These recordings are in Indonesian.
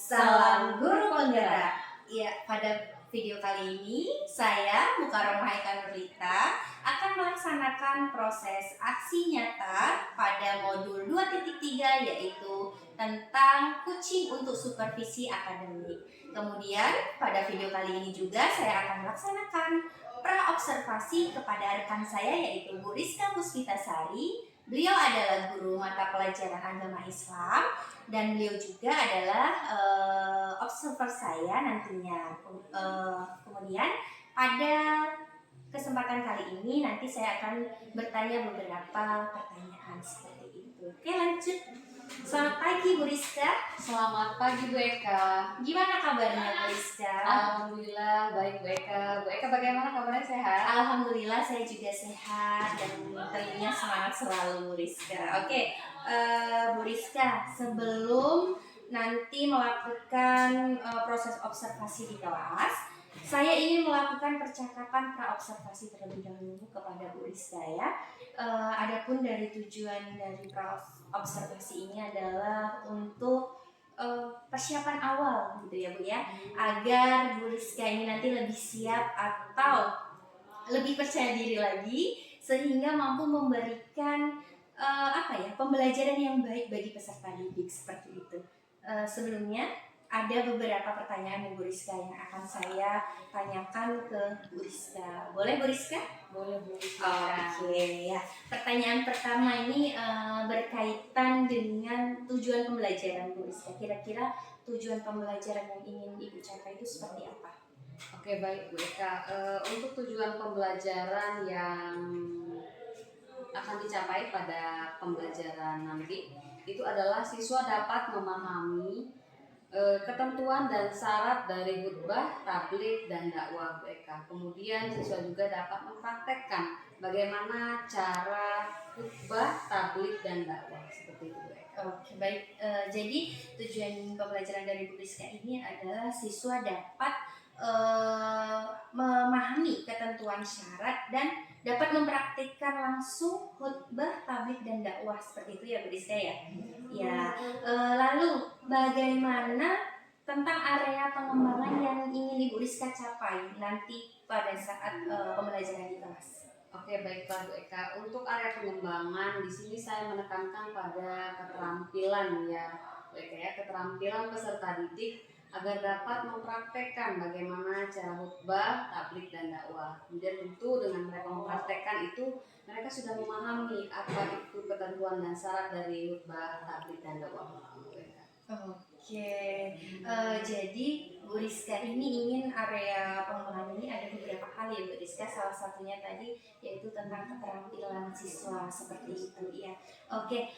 Salam Guru Penggerak. Ya, pada video kali ini saya Mukarramah Haika Nurlita akan melaksanakan proses aksi nyata pada modul 2.3 yaitu tentang coaching untuk supervisi akademik. Kemudian pada video kali ini juga saya akan melaksanakan pra-observasi kepada rekan saya yaitu Bu Rizka Puspitasari. Beliau adalah guru mata pelajaran agama Islam dan beliau juga adalah observer saya nantinya. Kemudian pada kesempatan kali ini nanti saya akan bertanya beberapa pertanyaan seperti itu. Oke, lanjut. Selamat pagi Bu Rizka. Selamat pagi Bu Eka. Gimana kabarnya Bu Rizka? Alhamdulillah baik Bu Eka. Bu Eka bagaimana kabarnya, sehat? Alhamdulillah saya juga sehat dan tentunya semangat selalu Bu Rizka. Oke, Bu Rizka, sebelum nanti melakukan proses observasi di kelas, saya ingin melakukan percakapan pra-observasi terlebih dahulu kepada Bu Rizka ya. Adapun dari tujuan dari pra-observasi ini adalah untuk persiapan awal gitu ya Bu ya, agar Bu Rizka ini nanti lebih siap atau lebih percaya diri lagi sehingga mampu memberikan pembelajaran yang baik bagi peserta didik seperti itu. Sebelumnya ada beberapa pertanyaan Bu Rizka yang akan saya tanyakan ke Bu Rizka. Boleh Bu Rizka? Boleh Bu Rizka. Oke ya. Pertanyaan pertama ini berkaitan dengan tujuan pembelajaran Bu Rizka. Kira-kira tujuan pembelajaran yang ingin Ibu capai itu seperti apa? Oke, baik Bu Eka. Untuk tujuan pembelajaran yang akan dicapai pada pembelajaran nanti itu adalah siswa dapat memahami ketentuan dan syarat dari khutbah, tabligh, dan dakwah Bu Eka. Kemudian siswa juga dapat mempraktekkan bagaimana cara khutbah, tabligh, dan dakwah seperti itu Bu Eka. Oke, baik. Jadi tujuan pembelajaran dari Bu Rizka ini adalah siswa dapat memahami ketentuan syarat dan dapat mempraktikkan langsung khutbah, tabligh, dan dakwah seperti itu ya Bu Rizka ya. Ya. Lalu bagaimana tentang area pengembangan yang ingin Ibu Rizka capai nanti pada saat pembelajaran di kelas? Oke, baiklah Bu Eka. Untuk area pengembangan di sini saya menekankan pada keterampilan ya Bu Eka ya, keterampilan peserta didik agar dapat mempraktekkan bagaimana cara khutbah, tabligh, dan dakwah. Kemudian tentu dengan mereka mempraktekkan itu mereka sudah memahami apa itu ketentuan dan syarat dari khutbah, tabligh, dan dakwah. Oke, jadi Bu Rizka ini ingin area pengembangan ini ada beberapa hal ya Bu Rizka. Salah satunya tadi yaitu tentang keterampilan siswa seperti itu ya. Oke,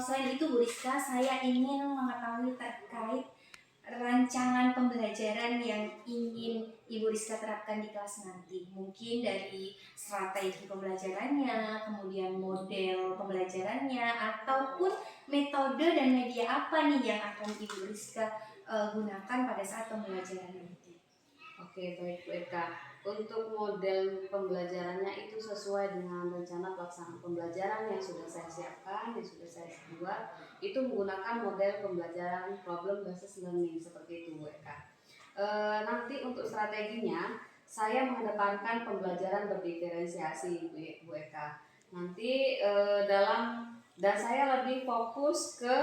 selain itu Bu Rizka, saya ingin mengetahui terkait rancangan pembelajaran yang ingin Ibu Rizka terapkan di kelas nanti. Mungkin dari strategi pembelajarannya, kemudian model pembelajarannya, ataupun metode dan media apa nih yang akan Ibu Rizka gunakan pada saat pembelajaran nanti. Oke, baik Bu Eka. Untuk model pembelajarannya itu sesuai dengan rencana pelaksanaan pembelajaran yang sudah saya siapkan, yang sudah saya buat. Itu menggunakan model pembelajaran problem based learning seperti itu Bu Eka. Nanti untuk strateginya saya mengedepankan pembelajaran berdiferensiasi Bu Eka. Nanti dan saya lebih fokus ke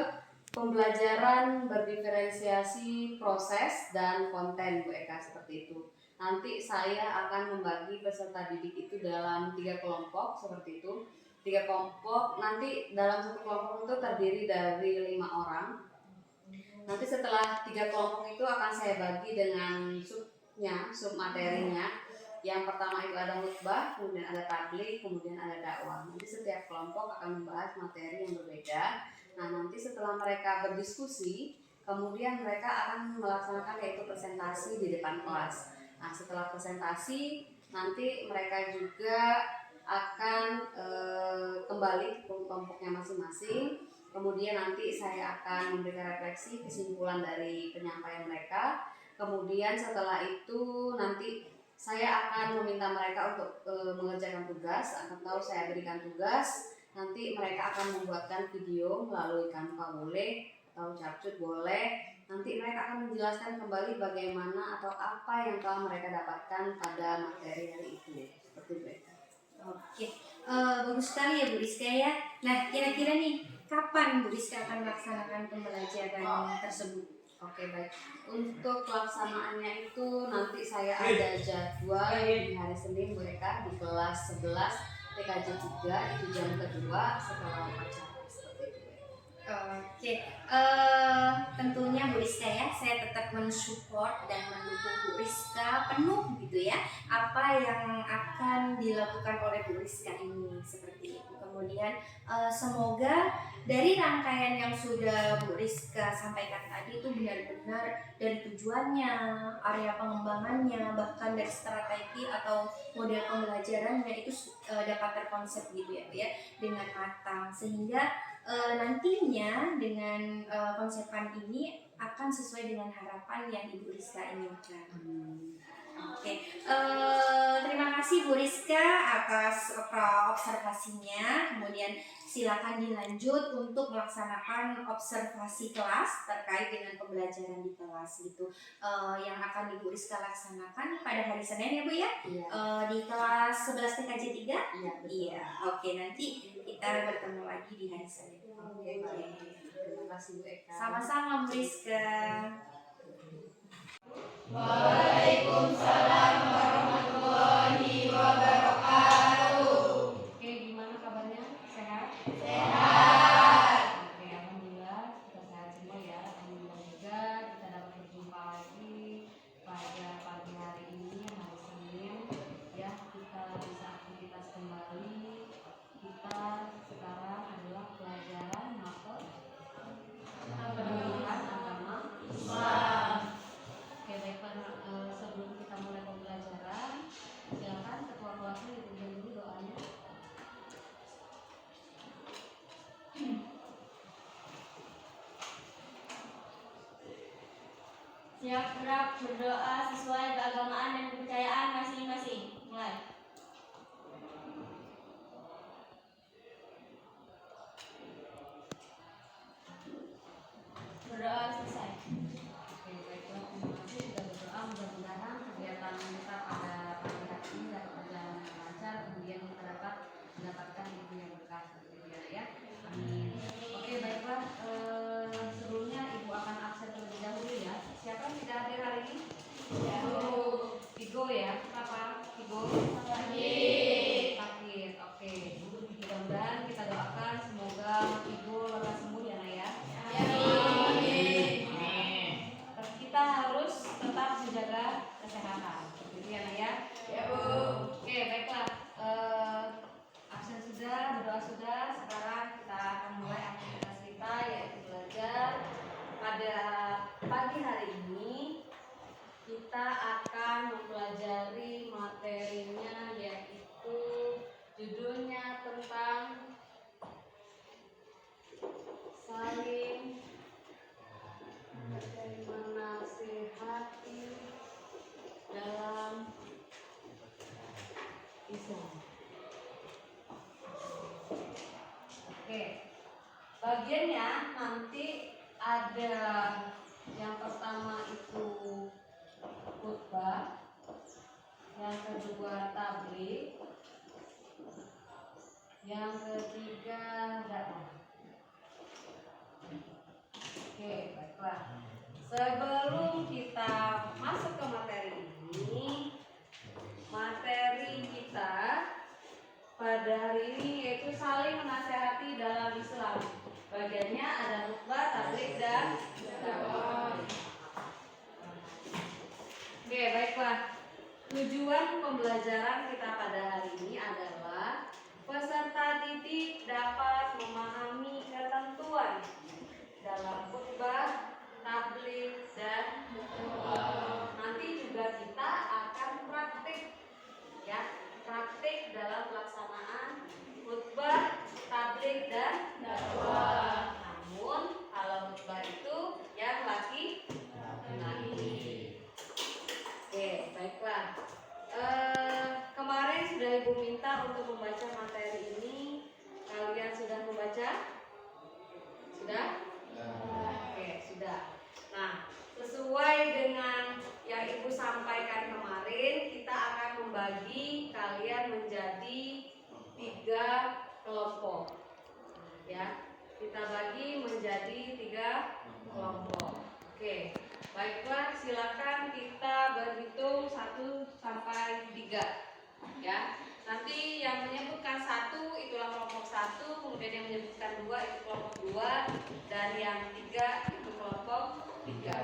pembelajaran berdiferensiasi proses dan konten Bu Eka seperti itu. Nanti saya akan membagi peserta didik itu dalam 3 kelompok seperti itu. 3 kelompok, nanti dalam satu kelompok itu terdiri dari 5 orang. Nanti setelah 3 kelompok itu akan saya bagi dengan sub materinya. Yang pertama itu ada khutbah, kemudian ada tabligh, kemudian ada dakwah. Nanti setiap kelompok akan membahas materi yang berbeda. Nah, nanti setelah mereka berdiskusi, kemudian mereka akan melaksanakan yaitu presentasi di depan kelas. Nah, setelah presentasi, nanti mereka juga akan kembali ke kelompoknya masing-masing. Kemudian nanti saya akan memberikan refleksi kesimpulan dari penyampaian mereka. Kemudian setelah itu nanti saya akan meminta mereka untuk mengerjakan tugas atau saya berikan tugas. Nanti mereka akan membuatkan video melalui Canva boleh atau Capcut boleh. Nanti mereka akan menjelaskan kembali bagaimana atau apa yang telah mereka dapatkan pada materi hari itu. Seperti itu. Oke, bagus sekali ya Bu Rizka ya. Nah, kira-kira nih, kapan Bu Rizka akan melaksanakan pembelajaran tersebut? Oke, baik. Untuk pelaksanaannya itu nanti saya ada jadwal di hari Senin mereka di kelas 11 TKJ 3 itu jam kedua setelah upacara seperti itu. Oke, tentunya Bu Rizka ya, saya tetap mensupport dan mendukung Bu Rizka penuh gitu ya, apa yang akan dilakukan oleh Bu Rizka ini seperti itu. Kemudian semoga dari rangkaian yang sudah Bu Rizka sampaikan tadi itu benar-benar dari tujuannya, area pengembangannya, bahkan dari strategi atau model pembelajarannya itu dapat terkonsep gitu ya Bu ya, dengan matang, sehingga nantinya dengan konsepan ini akan sesuai dengan harapan yang Ibu Rizka inginkan. Oke, terima kasih Bu Rizka atas observasinya. Kemudian silakan dilanjut untuk melaksanakan observasi kelas terkait dengan pembelajaran di kelas gitu, yang akan Ibu Rizka laksanakan pada hari Senin ya Bu ya. Iya. Di kelas 11 TKJ 3. Iya, betul. Iya, oke, nanti kita bertemu lagi di hari Senin. Oke, baik. Terima kasih Bu Eka. Sama-sama Bu Rizka. Waalaikumsalam warahmatullahi wabarakatuh. Oke, gimana kabarnya? Sehat? Sehat. Oke, alhamdulillah kita sehat semua ya. Alhamdulillah juga kita dapat berjumpa lagi pada pagi hari ini, hari Senin. Ya, kita bisa aktivitas kembali. Kita sekarang adalah pelajaran mata pendidikan agama Islam. Oke, baik Pak. Sebelum kita mulai pembelajaran, silakan ketua kelasnya dipimpin dulu doanya. Siap gerak berdoa sesuai keagamaan dan kepercayaan masing-masing. Mulai. Berdoa selesai. Oke, baiklah, terima kasih sudah berdoa. Mudah-mudahan kegiatan kita pada pagi hari ini dapat berjalan dengan lancar, kemudian kita dapat mendapatkan ilmu yang berkah seperti itu ya. Amin. Oke, baiklah. Sebelumnya Ibu akan absen terlebih dahulu ya. Siapa yang tidak hadir hari ini? Igo ya. Kenapa? Igo? Sakit. Oke. Mudah-mudahan kita doakan semoga Igo lekas sembuh ya Nak ya. Kita harus tetap menjaga kesehatan. Gitu ya Nak ya. Oke, baiklah. Absen sudah, berdoa sudah. Sekarang kita akan mulai aktivitas kita yaitu belajar. Pada pagi hari ini kita akan mempelajari materinya yaitu judulnya tentang saling menasihati dalam Islam. Oke, bagiannya nanti ada yang pertama itu khutbah, yang kedua tabligh, yang ketiga dakwah. Oke, baiklah. Sebelum kita masuk ke materi ini, materi kita pada hari ini yaitu saling menasehati dalam Islam. Bagiannya ada khutbah, tabligh dan dakwah. Oke, baiklah. Tujuan pembelajaran kita pada hari ini adalah peserta didik dapat memahami ketentuan dalam khutbah, tabligh dan nanti juga kita akan praktik ya, praktik dalam pelaksanaan khutbah, tabligh dan dakwah. Namun kalau khutbah itu yang laki-laki. Oke, baiklah. Kemarin sudah Ibu minta untuk membaca materi ini kelompok. Ya, kita bagi menjadi 3 kelompok. Oke, baiklah, silakan kita berhitung 1 sampai 3. Ya, nanti yang menyebutkan 1 itulah kelompok 1, kemudian yang menyebutkan 2 itu kelompok 2, dan yang 3 itu kelompok 3.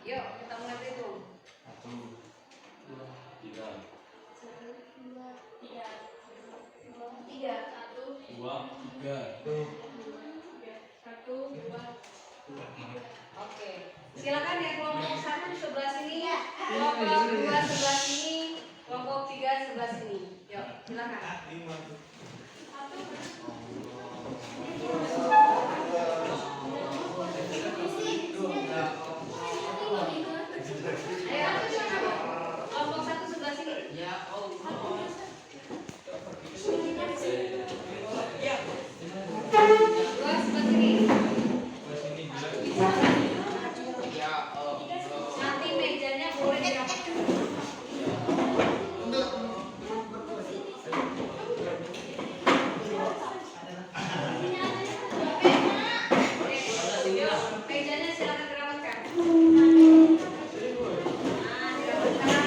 Yuk, kita mulai hitung. 1, 2, 3. 1, 2, 3. Oke, silakan ya, kelompok 1 di sebelah sini, kelompok 2 sebelah sini, kelompok 3 sebelah sini. Yuk, silakan. Ayo, kelompok 1 sebelah sini. Dua sebelah sini. Nanti mejanya boleh dirapatkan. Mejanya silakan dirapatkan. Nah, dirapatkan.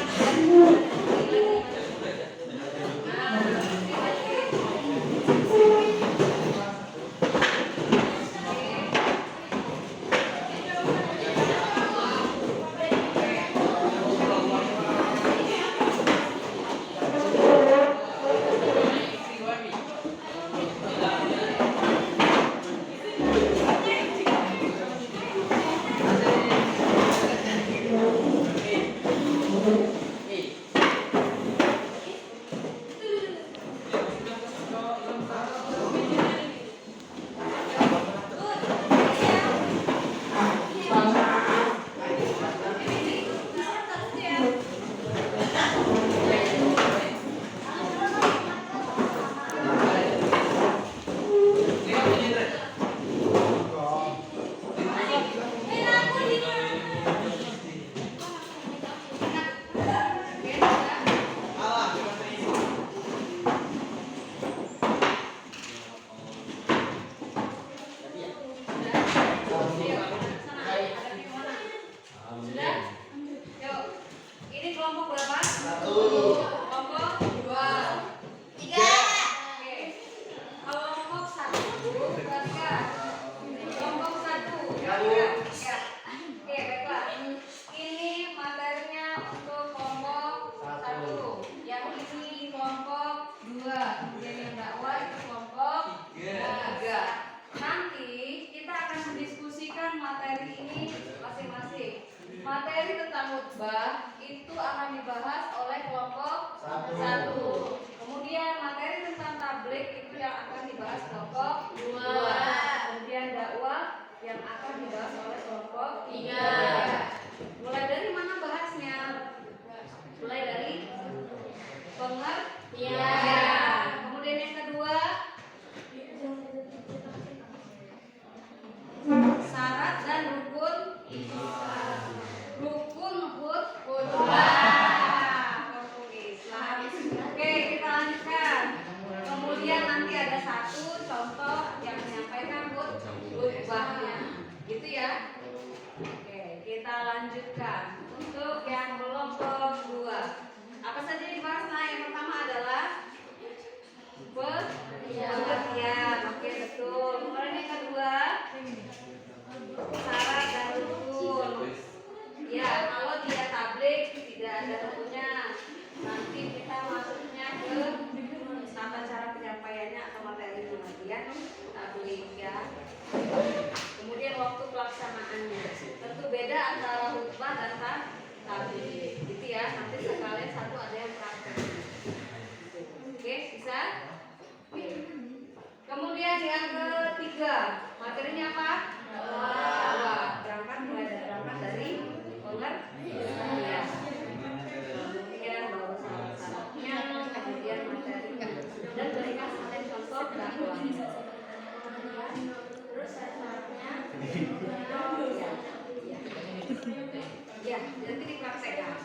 Materi tentang khutbah itu akan dibahas oleh kelompok 1. Kemudian materi tentang tabligh itu yang akan dibahas kelompok 2. Kemudian dakwah yang akan dibahas oleh kelompok 3. Mulai dari mana bahasnya? Mulai dari pengertian. Kemudian yang kedua, syarat dan rukun khutbah. Oke, kita lanjutkan. Kemudian nanti ada 1 contoh yang menyampaikan khutbahnya. Gitu ya. Oke, kita lanjutkan. Untuk yang kelompok 2. Apa saja dibahas? Nah, yang pertama adalah pengertian. Oke, betul. Kemudian yang kedua, syarat dan rukun. Ya, kalau dia tabligh tidak ada rukunnya. Nanti kita masuknya ke tata cara penyampaiannya atau materi pengajian tabligh ya. Kemudian waktu pelaksanaannya. Tentu beda antara khutbah dan tabligh. Gitu ya. Nanti sekalian satu ada yang praktek. Oke, bisa? Oke. Kemudian yang ketiga, materinya apa? Berangkat dari pengertian. Kemudian baru syarat-syaratnya, kemudian materi dan berikan contoh dakwah. Terus syaratnya ya, nanti dipraktekkan.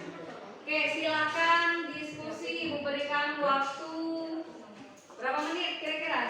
Oke, silakan diskusi, memberikan waktu berapa menit kira-kira?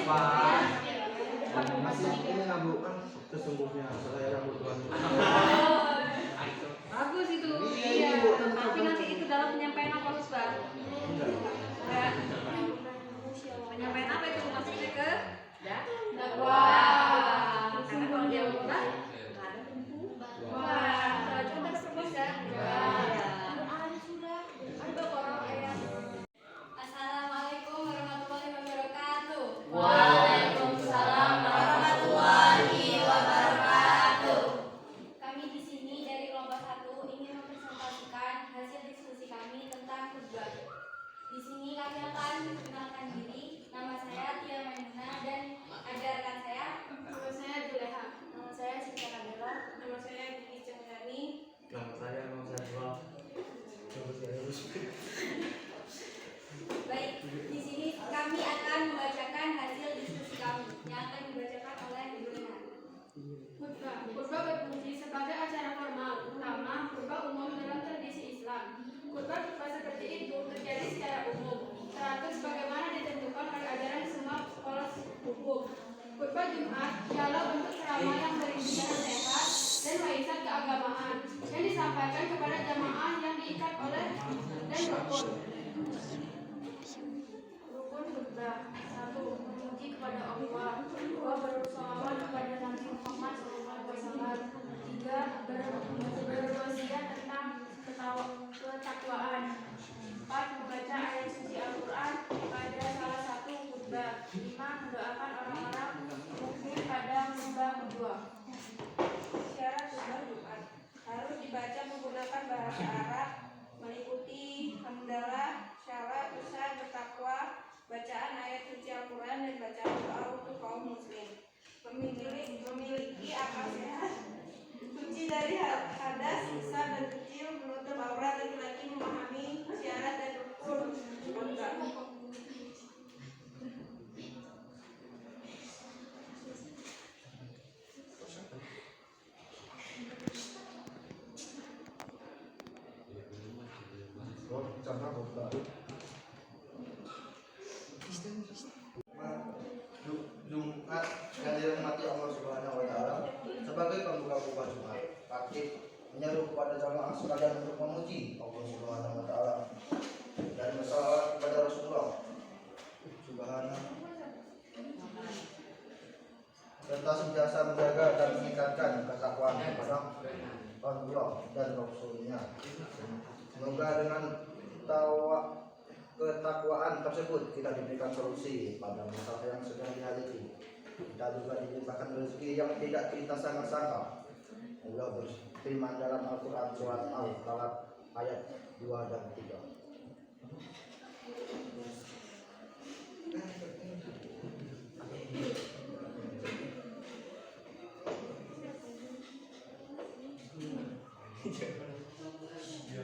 Masih ini Abu kan sesungguhnya saya bertuhan. Bagus itu. Iya, Iya. Bu. Tapi nanti itu dalam penyampaian apa Ustaz? Enggak. Enggak. Penyampaian apa itu maksudnya ke? Ya. Dakwah. Karena kalau dia khutbah nggak ada tentu. Wah. Coba terus ya. Assalamualaikum warahmatullahi wabarakatuh. Waalaikumsalam warahmatullahi wabarakatuh. Kami di sini dari kelompok 1 ingin mempresentasikan hasil diskusi kami tentang khutbah. Di sini kami akan memperkenalkan diri. Nama saya Tia Maimuna dan ada rekan saya. Nama saya Juleha. Nama saya Sinta Kabela. Nama saya Gigi Cengani. Nama saya Nusantara. Coba saya urus. Baik, di sini kami akan membacakan hasil diskusi kami yang akan dibacakan oleh Juleha. Khutbah berfungsi sebagai acara formal, utama khutbah umum dalam tradisi Islam. Khutbah seperti itu terjadi secara umum, teratur sebagaimana ditentukan oleh ajaran semua sekolah hukum. Khutbah Jumat ialah bentuk ceramah yang berisi nasihat dan waisak keagamaan yang disampaikan kepada jamaah yang diikat oleh dan rukun. Rukun khutbah 1. Memuji kepada Allah. 2. Bersolawat kepada Nabi Muhammad SAW. 3. Berwasiat tentang ketakwaan. 4. Membaca ayat suci Al-Quran pada salah satu khutbah. 5. Mendoakan orang-orang mukmin pada khutbah kedua. Syarat khutbah Jumat harus dibaca menggunakan bahasa Arab, meliputi hamdalah, syarat, usaha, bertakwa, bacaan ayat suci Al-Quran dan bacaan doa untuk kaum muslim. Memiliki akal sehat, suci dari hadas besar dan kecil, menutup aurat laki-laki, memahami syarat dan rukun khutbah. Contoh khutbah. Jumat yang dirahmati Allah Subhanahu wa taala sebagai pembuka khutbah Jumat. Aktif menyeru kepada jamaah sekalian untuk memuji Allah Subhanahu wa taala dan bersalawat kepada Rasulullah Subhanahu serta senantiasa menjaga dan meningkatkan ketakwaan kepada Allah dan Rasulnya. Semoga dengan ketakwaan tersebut kita diberikan solusi pada masalah yang sedang dihadapi. Kita juga dilimpahkan rezeki yang tidak kita sangka-sangka. Allah berfirman dalam Al-Quran surat Al-Falaq ayat 2 dan 3.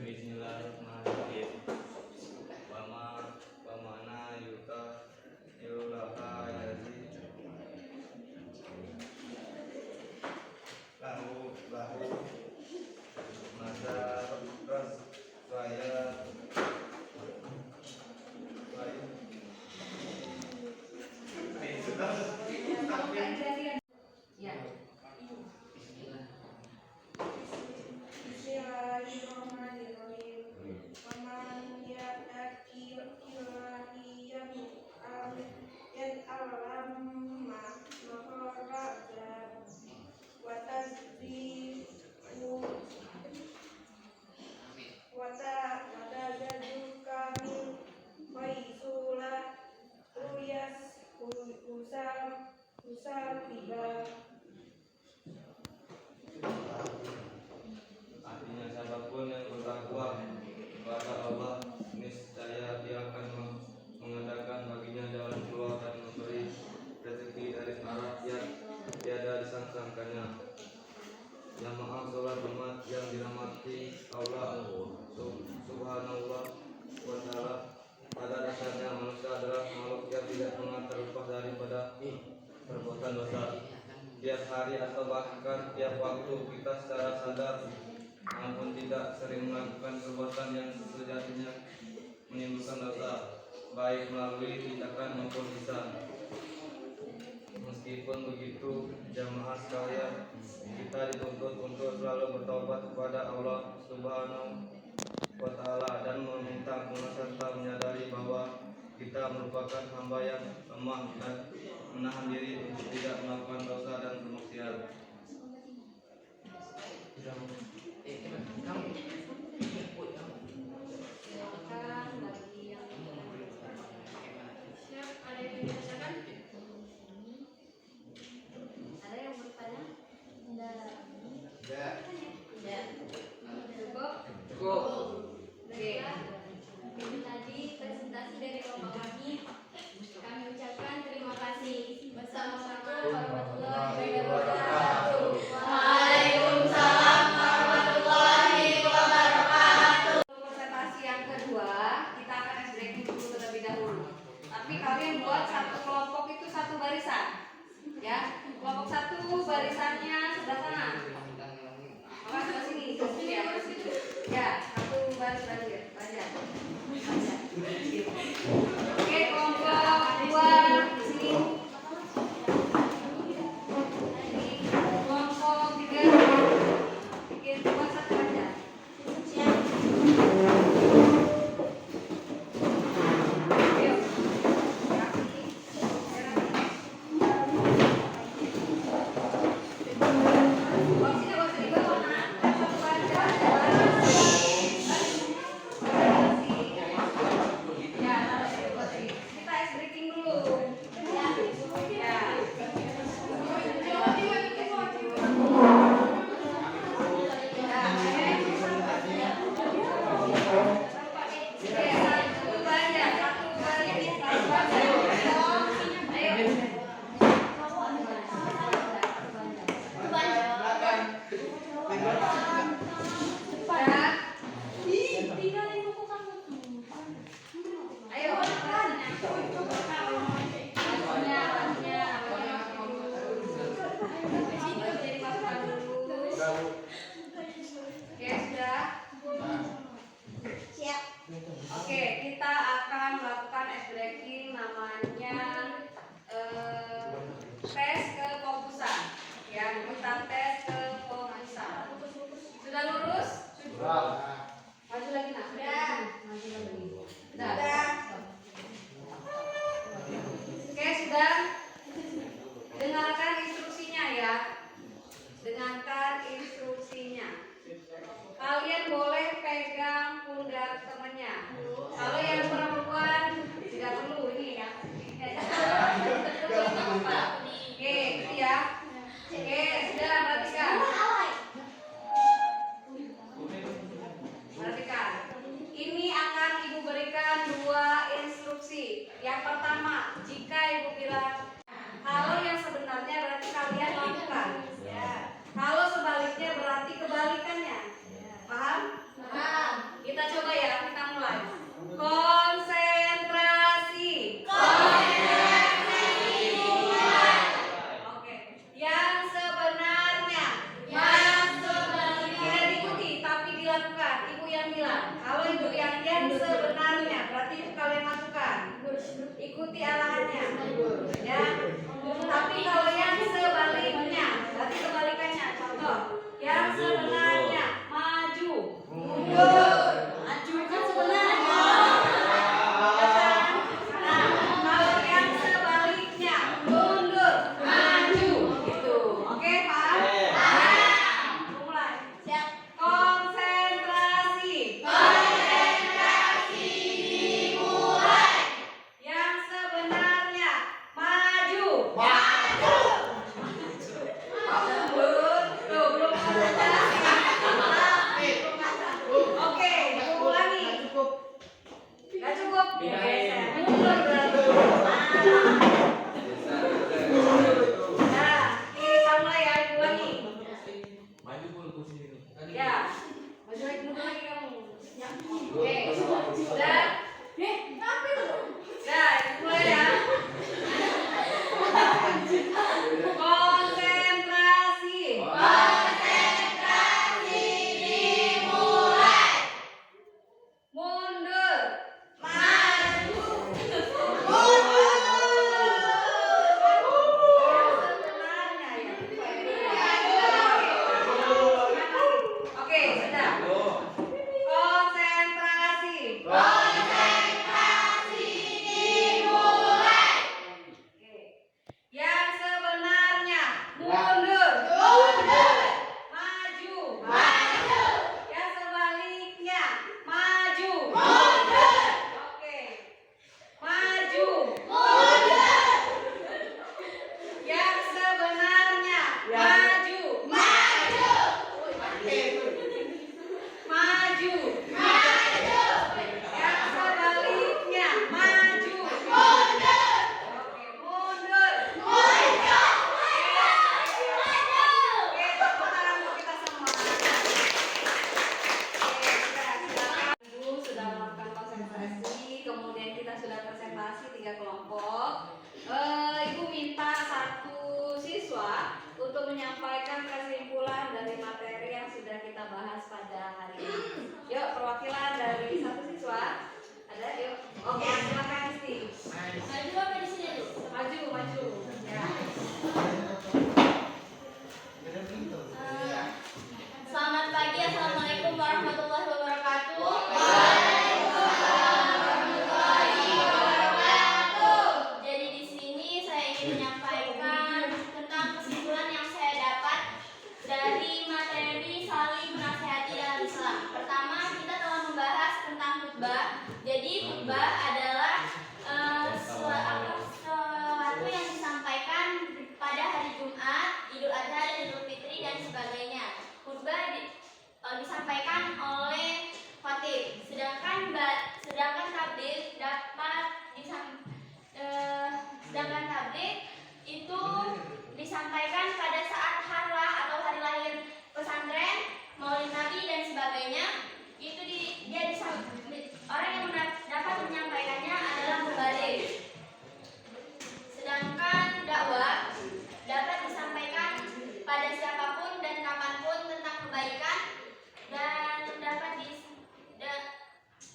Bismillahirrahmanirrahim. Pamana yuta yulaha yazi lahu masa ras saya Ya. Bismillahirrahmanirrahim. Waman ya'taqi ilahiyan alam maharaja wa tazbihu wa tazaduka min waisula uyas usal tiba. Artinya siapapun yang bertakwa kepada Allah, niscaya Dia akan mengadakan baginya jalan keluar dan memberi rezeki dari arah yang tiada disangka-sangkanya. Jamaah sholat Jumat yang dirahmati Allah Subhanahu wa taala, pada dasarnya manusia adalah makhluk yang tidak pernah terlepas daripada perbuatan dosa. Tiap hari atau bahkan tiap waktu kita secara sadar maupun tidak sering melakukan perbuatan yang sejatinya menimbulkan dosa, baik melalui tindakan maupun lisan. Meskipun begitu, jamaah sekalian, kita dituntut untuk selalu bertobat kepada Allah Subhanahu wa Ta'ala dan meminta ampun serta menyadari bahwa kita merupakan hamba yang lemah dan menahan diri untuk tidak melakukan dosa dan kemaksiatan. Silakan bagi yang Siap, ada yang dibacakan? ada yang bertanya? Ya. Ya. Cukup? Cukup. Oke. Ini tadi presentasi dari Bapak kami ucapkan terima kasih. Wassalamualaikum warahmatullahi wabarakatuh. Waalaikumsalam warahmatullahi wabarakatuh. Untuk presentasi yang kedua, kita akan ice breaking dulu terlebih dahulu. Tapi kalian buat satu kelompok itu satu barisan. Ya, kelompok satu barisannya sebelah sana. Maka sebelah sini, ya. Ya, satu baris aja. Oke, kelompok dua di sini. Kelompok tiga bikin dua satu aja. Ayo. Kita ice breaking dulu. Ya. Oke, sudah? Oke, kita akan melakukan ice breaking namanya tes kefokusan. Ya, kita tes kefokusan. Sudah lurus? Maju lagi nak. Maju lagi. Sudah. Oke, sudah. Dengarkan instruksinya ya. Dengarkan instruksinya. Kalian boleh pegang pundak temannya. Kalau yang perempuan tidak perlu ini ya. Oke, gitu ya. Oke, sudah perhatikan. Perhatikan. Ini akan Ibu berikan dua instruksi. Yang pertama, jika Ibu bilang kalau yang sebenarnya berarti kalian lakukan. Kalau sebaliknya berarti kebalikannya. Paham? Paham. Kita coba ya, kita mulai. Konsentrasi. Oke. Yang sebenarnya. Tidak diikuti, tapi dilakukan. Ibu yang bilang. Kalau ibu yang sebenarnya, berarti itu kalian lakukan. Ikuti arahannya. Ya. Tapi kalau yang sebaliknya, berarti kebalikannya. Contoh, yang sebenarnya maju, mundur, maju kan sebenarnya. Nah, kalau yang sebaliknya mundur, maju, gitu. Oke, paham? Mulai. Siap. Konsentrasi. Dimulai. Yang sebenarnya maju. Belum Oke, ulangi. Gak cukup. Mundur berarti. Nah, kita mulai ya, ulangi. Ya, maju lagi, mundur lagi kamu. Oke, sudah. Dah, mulai ya. Konsentrasi. menyampaikan kesimpulan dari materi yang sudah kita bahas pada hari ini. Yuk, perwakilan dari satu siswa. Ada, yuk. Oke, silakan Isti. Maju apa di sini dulu? Maju. Ya. Selamat pagi, assalamualaikum warahmatullahi wabarakatuh. Jadi di sini saya ingin menyampaikan tentang kesimpulan yang saya dapat dari materi saling menasihati dalam Islam. Pertama, kita telah membahas tentang khutbah. Jadi khutbah adalah sesuatu yang disampaikan pada hari Jumat, Idul Adha, dan Idul Fitri dan sebagainya. Khutbah disampaikan oleh khatib, sedangkan tabligh sedangkan tabligh itu disampaikan pada saat harlah atau hari lahir pesantren, maulid nabi dan sebagainya. Itu orang yang dapat menyampaikannya adalah mubaligh. Sedangkan dakwah dapat disampaikan pada siapapun dan kapanpun tentang kebaikan, dan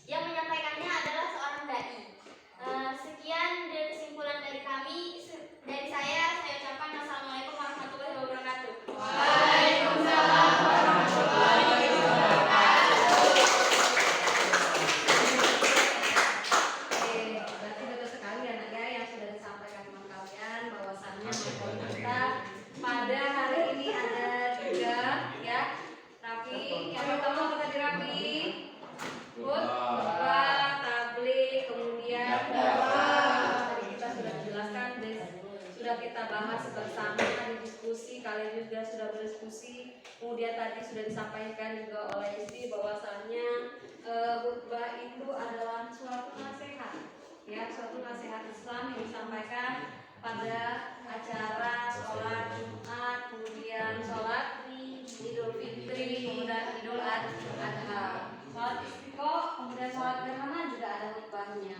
yang menyampaikannya adalah seorang dai. Sekian dari kesimpulan dari kami. Dari saya ucapkan assalamualaikum warahmatullahi wabarakatuh. Waalaikumsalam warahmatullahi wabarakatuh. Oke, berarti betul sekali anak ya yang sudah disampaikan teman kalian bahwasannya materi kita pada hari ini ada 3 ya. Rapi, yang pertama apa tadi Rapi? Khutbah, tabligh, kemudian dakwah. Tadi kita sudah jelaskan, sudah kita bahas bersama di diskusi, kalian juga sudah berdiskusi. Kemudian tadi sudah disampaikan juga oleh Isti bahwasannya khutbah itu adalah suatu nasihat, ya, suatu nasihat Islam yang disampaikan pada acara sholat Jumat, kemudian sholat Idul Fitri, kemudian Idul Adha. Sholat istiqo, kemudian sholat gerhana juga ada khutbahnya.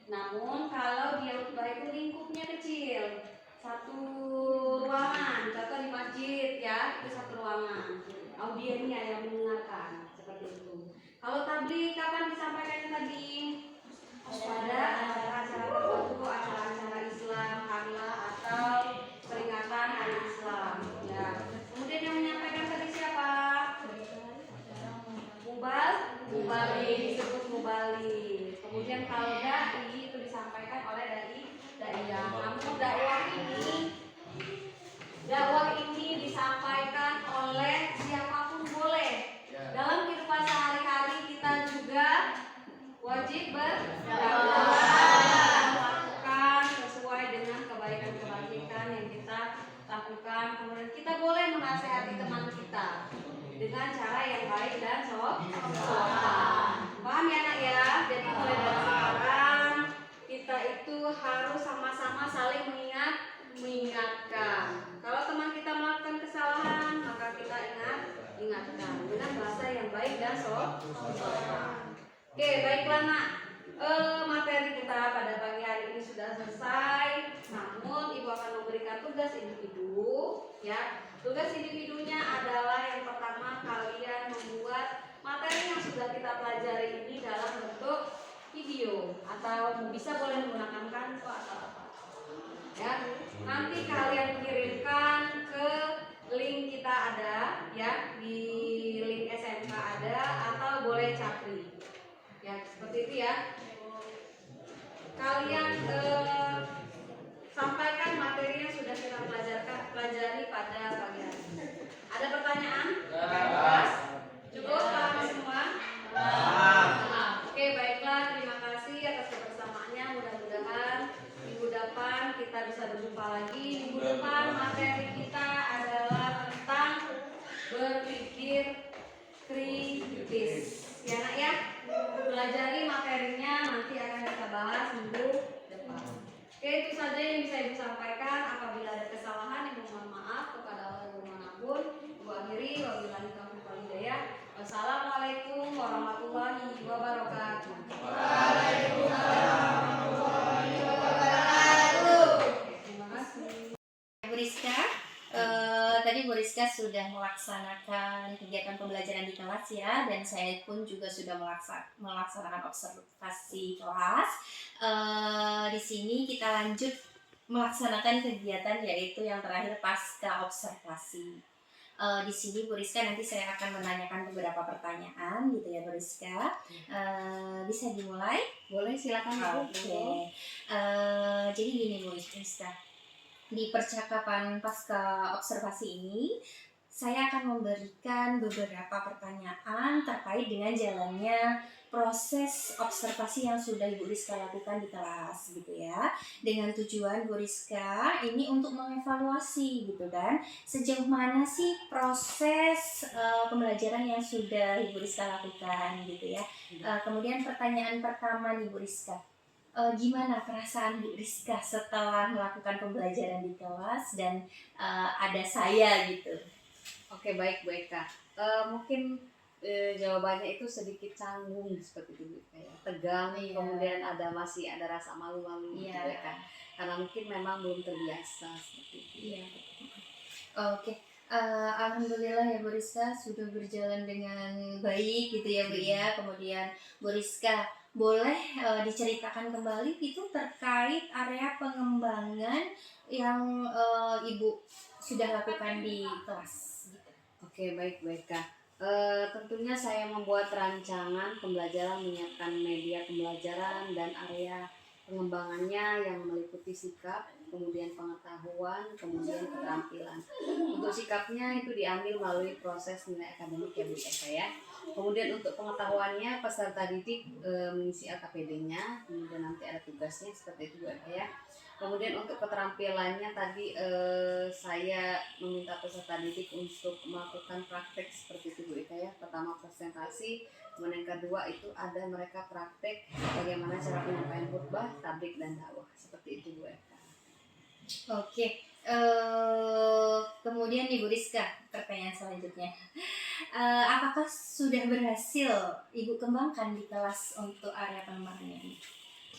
Namun kalau dia khutbah itu lingkupnya kecil, satu ruangan, contoh di masjid ya, itu satu ruangan. Audiennya yang mendengarkan seperti itu. Kalau tabligh kapan disampaikannya tadi? Pada acara-acara tertentu, acara-acara Islam, harlah atau peringatan hari Islam. Ya. Kemudian yang menyampaikan tadi siapa? Mubalik, disebut mubalik. Kemudian kalau dai itu disampaikan oleh daiyah. Namun dakwah ini disampaikan oleh siapapun boleh. Dalam kehidupan sehari-hari kita juga wajib berdakwah, melakukan sesuai dengan kebaikan-kebaikan yang kita lakukan. Kemudian kita boleh menasehati teman kita dengan cara yang baik dan sopan. Paham ya nak ya? Jadi mulai dari sekarang kita itu harus sama-sama saling mengingatkan. Kalau teman kita melakukan kesalahan, maka kita ingatkan dengan bahasa yang baik dan sopan. Oke, baiklah nak. Materi kita pada pagi hari ini sudah selesai. Namun ibu akan memberikan tugas individu, ya. Tugas individunya adalah yang pertama kalian membuat materi yang sudah kita pelajari ini dalam bentuk video atau bisa boleh menggunakan Canva atau apa. Ya, nanti kalian kirimkan ke link kita ada, ya, di link SMK ada atau boleh Capri. Ya, seperti itu ya. Kalian sampaikan materi yang sudah kita pelajari pada pagi hari ini. Ada pertanyaan? Cukup paham semua? Oke, baiklah, terima kasih atas kebersamaannya. Mudah-mudahan minggu depan kita bisa berjumpa lagi. Minggu depan materi kita adalah tentang berpikir kritis. Ya nak ya, pelajari materinya, nanti akan kita bahas minggu depan. Oke, itu saja yang bisa Ibu sampaikan. Apabila ada kesalahan, Ibu mohon maaf kepada Allah dimanapun. Ibu akhiri, wabillahi taufiq wal hidayah. Wassalamualaikum warahmatullahi wabarakatuh. Waalaikumsalam warahmatullahi wabarakatuh. Terima kasih. Bu Rizka, tadi Bu Rizka sudah melaksanakan kegiatan pembelajaran di kelas ya, dan saya pun juga sudah melaksanakan observasi kelas. Di sini kita lanjut melaksanakan kegiatan yaitu yang terakhir pasca observasi. Di sini Bu Rizka nanti saya akan menanyakan beberapa pertanyaan gitu ya Bu Rizka. Bisa dimulai? Boleh, silakan. Oke. Jadi gini Bu Rizka, di percakapan pasca observasi ini saya akan memberikan beberapa pertanyaan terkait dengan jalannya proses observasi yang sudah Ibu Rizka lakukan di kelas gitu ya, dengan tujuan Bu Rizka ini untuk mengevaluasi gitu kan, sejauh mana sih proses pembelajaran yang sudah Ibu Rizka lakukan gitu ya. Kemudian pertanyaan pertama nih Bu Rizka, gimana perasaan Bu Rizka setelah melakukan pembelajaran di kelas dan ada saya gitu? Oke, baik Bu Eka. Mungkin jawabannya itu sedikit canggung seperti itu Bu Eka ya. Tegang, Iya. kemudian masih ada rasa malu-malu gitu Iya. Bu Eka. Karena mungkin memang belum terbiasa seperti itu. Iya. Oke. Alhamdulillah ya Bu Rizka sudah berjalan dengan baik gitu ya Bu ya. Kemudian Bu Rizka boleh diceritakan kembali itu terkait area pengembangan yang Ibu sudah lakukan di kelas gitu. Oke, baik Bu Eka. Tentunya saya membuat rancangan pembelajaran, menyiapkan media pembelajaran dan area pengembangannya yang meliputi sikap, kemudian pengetahuan, kemudian keterampilan. Untuk sikapnya itu diambil melalui proses nilai akademik ya Bu Eka ya. Kemudian untuk pengetahuannya peserta didik mengisi LKPD-nya, kemudian nanti ada tugasnya seperti itu Bu Eka ya. Kemudian untuk keterampilannya tadi saya meminta peserta didik untuk melakukan praktek seperti itu Bu Eka ya. Pertama presentasi, kemudian yang kedua itu ada mereka praktek bagaimana cara penyampaian khutbah, tablik dan dakwah seperti itu Bu Eka. Oke. Kemudian nih Bu Rizka, pertanyaan selanjutnya, apakah sudah berhasil Ibu kembangkan di kelas untuk area pengembangannya ini?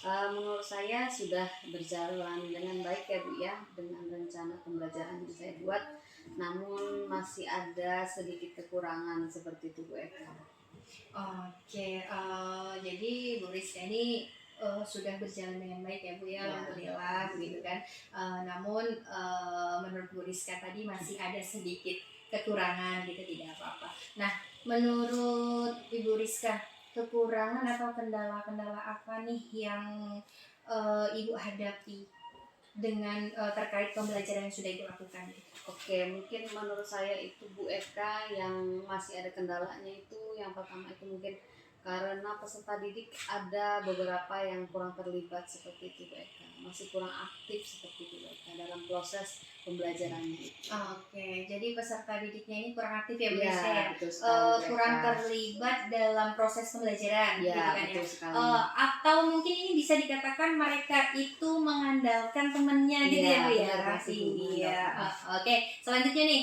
Menurut saya sudah berjalan dengan baik ya Bu ya, dengan rencana pembelajaran yang saya buat, namun masih ada sedikit kekurangan seperti itu Bu Eka. Oke, jadi Bu Rizka ini sudah berjalan dengan baik ya Bu ya, alhamdulillah gitu kan. Namun menurut Bu Rizka tadi masih ada sedikit kekurangan gitu, tidak apa-apa. Nah, menurut Ibu Rizka, kekurangan atau kendala-kendala apa nih yang Ibu hadapi dengan terkait pembelajaran yang sudah Ibu lakukan? Oke, mungkin menurut saya itu Bu Eka yang masih ada kendalanya itu yang pertama itu mungkin karena peserta didik ada beberapa yang kurang terlibat seperti itu Bu Eka, masih kurang aktif seperti itu Bu Eka dalam proses pembelajarannya. Oke, jadi peserta didiknya ini kurang aktif ya Bu Ya, Rizka ya? betul sekali, Bu Kurang Eka. terlibat dalam proses pembelajaran Ya, gitu kan ya? betul sekali. Atau mungkin ini bisa dikatakan mereka itu mengandalkan temennya gitu Iya, ya Bu ya? benar, masih Iya. mengandalkan. Oke, selanjutnya nih,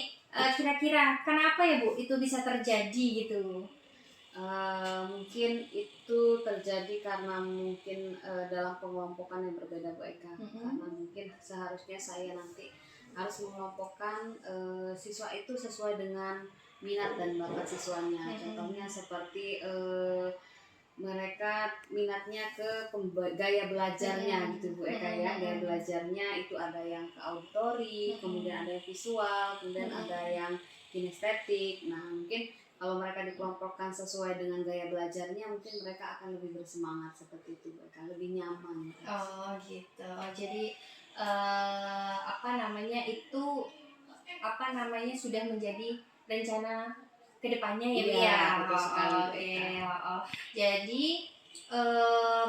kira-kira kenapa ya Bu itu bisa terjadi gitu? Mungkin itu terjadi karena mungkin dalam pengelompokan yang berbeda Bu Eka. Karena mungkin seharusnya saya nanti harus mengelompokkan siswa itu sesuai dengan minat dan bakat siswanya. Contohnya seperti mereka minatnya ke gaya belajarnya gitu Bu Eka ya. Gaya belajarnya itu ada yang ke auditori, kemudian ada yang visual, kemudian ada yang kinestetik. Nah, mungkin kalau mereka dikelompokkan sesuai dengan gaya belajarnya, mungkin mereka akan lebih bersemangat seperti itu Bu Eka, lebih nyaman. Oh gitu. Jadi sudah menjadi rencana kedepannya ya Bu Iya, ya. betul sekali, Bu Oke. Eka. Jadi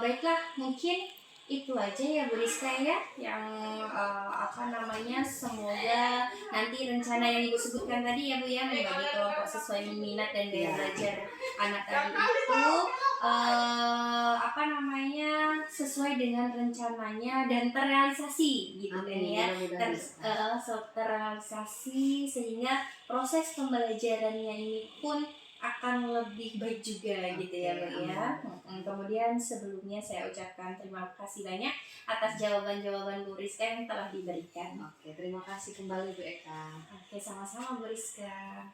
baiklah, mungkin itu aja ya Bu Rizka ya, yang semoga nanti rencana yang Ibu sebutkan tadi ya Bu ya, membagi kelompok sesuai minat dan gaya belajar anak tadi itu sesuai dengan rencananya dan terrealisasi gitu kan Amin, ya. mudah-mudahan. Terrealisasi sehingga proses pembelajarannya ini pun akan lebih baik juga gitu ya Bu ya. Kemudian sebelumnya saya ucapkan terima kasih banyak atas jawaban-jawaban Bu Rizka yang telah diberikan. Oke, terima kasih kembali Bu Eka. Oke, sama-sama Bu Rizka.